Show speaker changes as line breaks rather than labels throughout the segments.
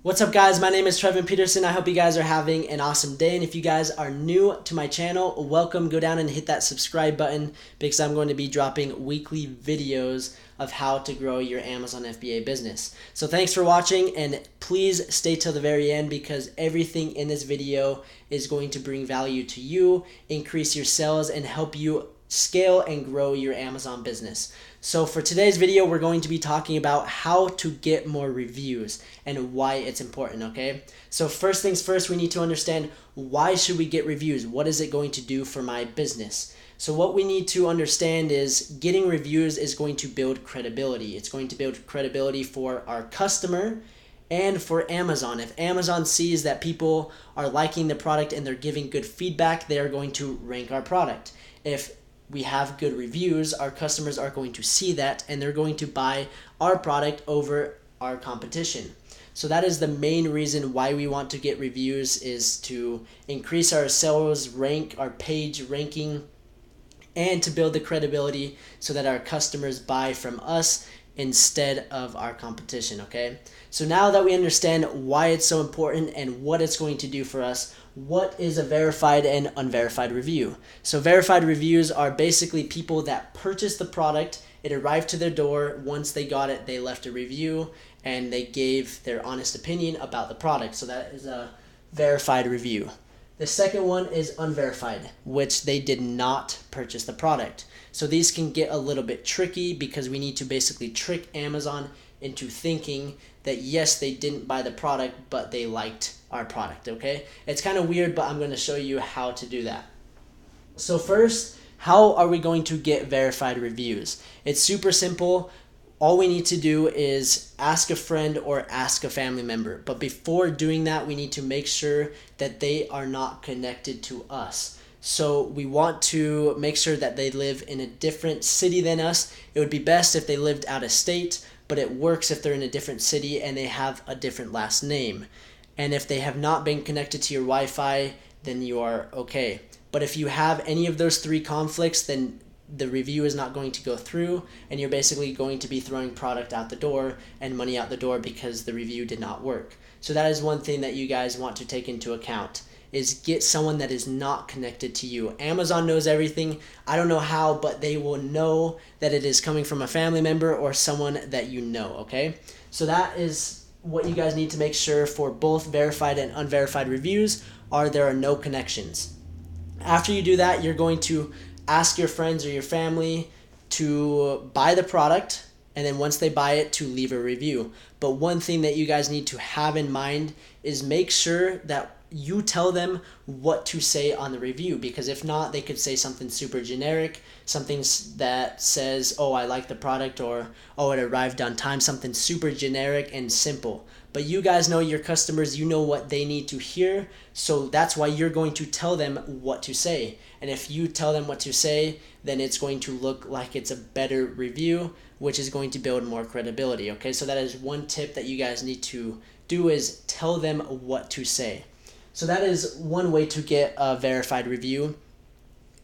What's up, guys? My name is Trevin Peterson. I hope you guys are having an awesome day. And if you guys are new to my channel, welcome. Go down and hit that subscribe button because I'm going to be dropping weekly videos of how to grow your Amazon FBA business. So thanks for watching, and please stay till the very end because everything in this video is going to bring value to you, increase your sales, and help you scale and grow your Amazon business. So for today's video, we're going to be talking about how to get more reviews and why it's important, okay? So first things first, we need to understand, why should we get reviews? What is it going to do for my business? So what we need to understand is getting reviews is going to build credibility. It's going to build credibility for our customer and for Amazon. If Amazon sees that people are liking the product and they're giving good feedback, they are going to rank our product. If we have good reviews, our customers are going to see that and they're going to buy our product over our competition. So that is the main reason why we want to get reviews, is to increase our sales rank, our page ranking, and to build the credibility so that our customers buy from us instead of our competition, okay? So now that we understand why it's so important and what it's going to do for us, what is a verified and unverified review? So verified reviews are basically people that purchased the product, it arrived to their door, once they got it, they left a review, and they gave their honest opinion about the product. So that is a verified review. The second one is unverified, which they did not purchase the product. So these can get a little bit tricky because we need to basically trick Amazon into thinking that yes, they didn't buy the product, but they liked our product, okay? It's kind of weird, but I'm going to show you how to do that. So first, how are we going to get verified reviews? It's super simple. All we need to do is ask a friend or ask a family member. But before doing that, we need to make sure that they are not connected to us. So we want to make sure that they live in a different city than us. It would be best if they lived out of state, but it works if they're in a different city and they have a different last name. And if they have not been connected to your Wi-Fi, then you are okay. But if you have any of those three conflicts, then the review is not going to go through, and you're basically going to be throwing product out the door and money out the door because the review did not work. So that is one thing that you guys want to take into account, is get someone that is not connected to you. Amazon knows everything. I don't know how, but they will know that it is coming from a family member or someone that you know, okay? So that is what you guys need to make sure for both verified and unverified reviews, are there are no connections. After you do that, you're going to ask your friends or your family to buy the product, and then once they buy it, to leave a review. But one thing that you guys need to have in mind is make sure that you tell them what to say on the review, because if not, they could say something super generic, something that says, oh, I like the product, or oh, it arrived on time, something super generic and simple. But you guys know your customers, you know what they need to hear, so that's why you're going to tell them what to say. And if you tell them what to say, then it's going to look like it's a better review, which is going to build more credibility, okay? So that is one tip that you guys need to do, is tell them what to say. So that is one way to get a verified review.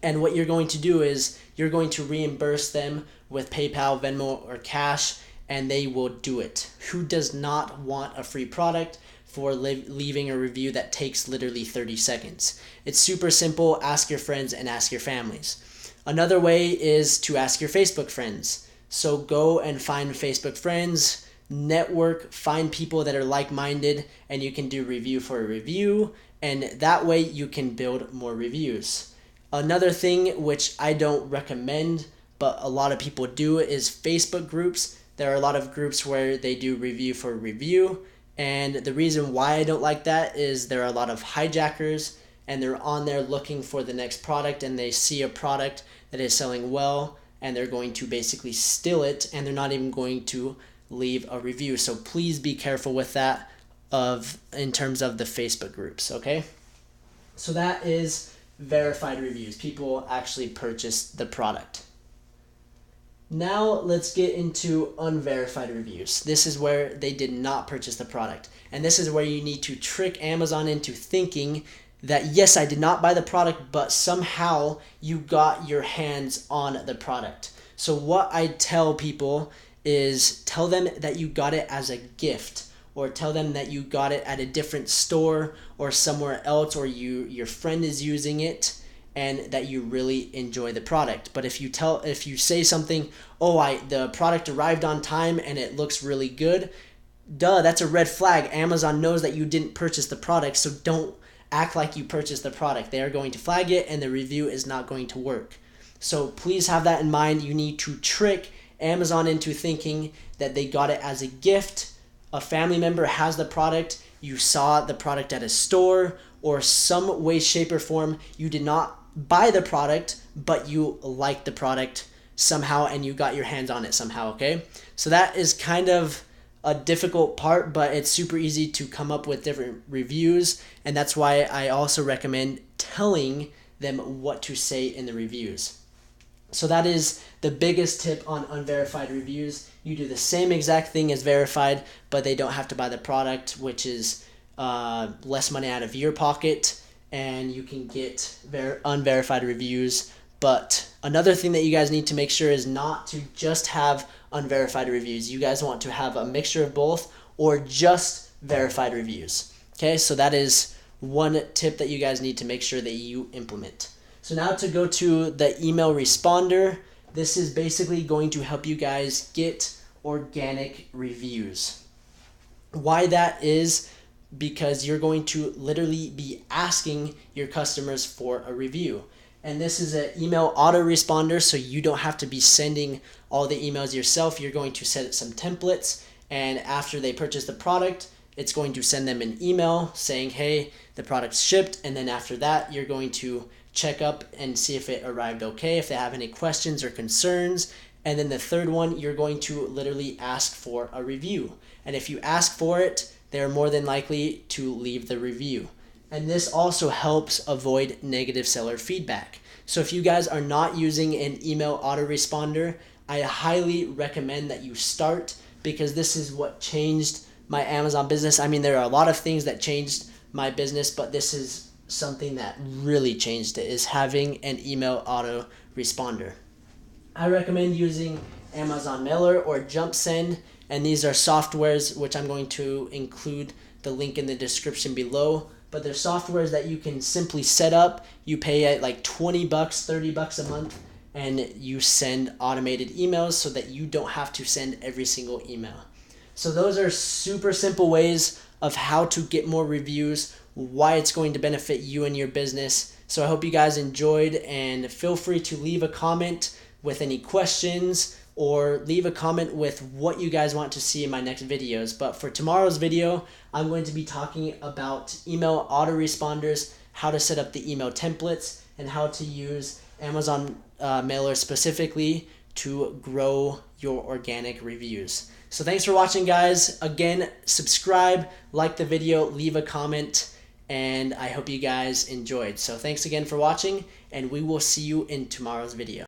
And what you're going to do is you're going to reimburse them with PayPal, Venmo, or cash, and they will do it. Who does not want a free product for leaving a review that takes literally 30 seconds? It's super simple. Ask your friends and ask your families. Another way is to ask your Facebook friends. So go and find Facebook friends, network, find people that are like-minded, and you can do review for a review, and that way you can build more reviews. Another thing which I don't recommend, but a lot of people do, is Facebook groups. There are a lot of groups where they do review for review, and the reason why I don't like that is there are a lot of hijackers, and they're on there looking for the next product, and they see a product that is selling well, and they're going to basically steal it, and they're not even going to leave a review. So please be careful with that in terms of the Facebook groups, okay? So that is verified reviews. People actually purchased the product. Now let's get into unverified reviews. This is where they did not purchase the product. And this is where you need to trick Amazon into thinking that yes, I did not buy the product, but somehow you got your hands on the product. So what I tell people is tell them that you got it as a gift, or tell them that you got it at a different store or somewhere else, or your friend is using it and that you really enjoy the product. But if you say something, oh, the product arrived on time and it looks really good, that's a red flag. Amazon knows that you didn't purchase the product, so don't act like you purchased the product. They are going to flag it and the review is not going to work. So please have that in mind. You need to trick Amazon into thinking that they got it as a gift. A family member has the product, you saw the product at a store, or some way, shape, or form, you did not buy the product, but you liked the product somehow and you got your hands on it somehow, okay? So that is kind of a difficult part, but it's super easy to come up with different reviews, and that's why I also recommend telling them what to say in the reviews. So that is the biggest tip on unverified reviews. You do the same exact thing as verified, but they don't have to buy the product, which is less money out of your pocket, and you can get unverified reviews. But another thing that you guys need to make sure is not to just have unverified reviews. You guys want to have a mixture of both, or just verified reviews. Okay, so that is one tip that you guys need to make sure that you implement. So now to go to the email responder, this is basically going to help you guys get organic reviews. Why that is because you're going to literally be asking your customers for a review. And this is an email autoresponder, so you don't have to be sending all the emails yourself. You're going to set some templates, and after they purchase the product, it's going to send them an email saying, hey, the product's shipped, and then after that, you're going to check up and see if it arrived okay, if they have any questions or concerns. And then the third one, you're going to literally ask for a review. And if you ask for it, they're more than likely to leave the review. And this also helps avoid negative seller feedback. So if you guys are not using an email autoresponder, I highly recommend that you start, because this is what changed my Amazon business. I mean, there are a lot of things that changed my business, but this is something that really changed it, is having an email autoresponder. I recommend using Amazon Mailer or JumpSend, and these are softwares which I'm going to include the link in the description below. But they're softwares that you can simply set up. You pay at like $20, $30 a month, and you send automated emails so that you don't have to send every single email. So those are super simple ways of how to get more reviews, why it's going to benefit you and your business. So I hope you guys enjoyed, and feel free to leave a comment with any questions, or leave a comment with what you guys want to see in my next videos. But for tomorrow's video, I'm going to be talking about email autoresponders, how to set up the email templates, and how to use Amazon Mailer specifically to grow your organic reviews. So thanks for watching, guys. Again, subscribe, like the video, leave a comment, and I hope you guys enjoyed. So thanks again for watching, and we will see you in tomorrow's video.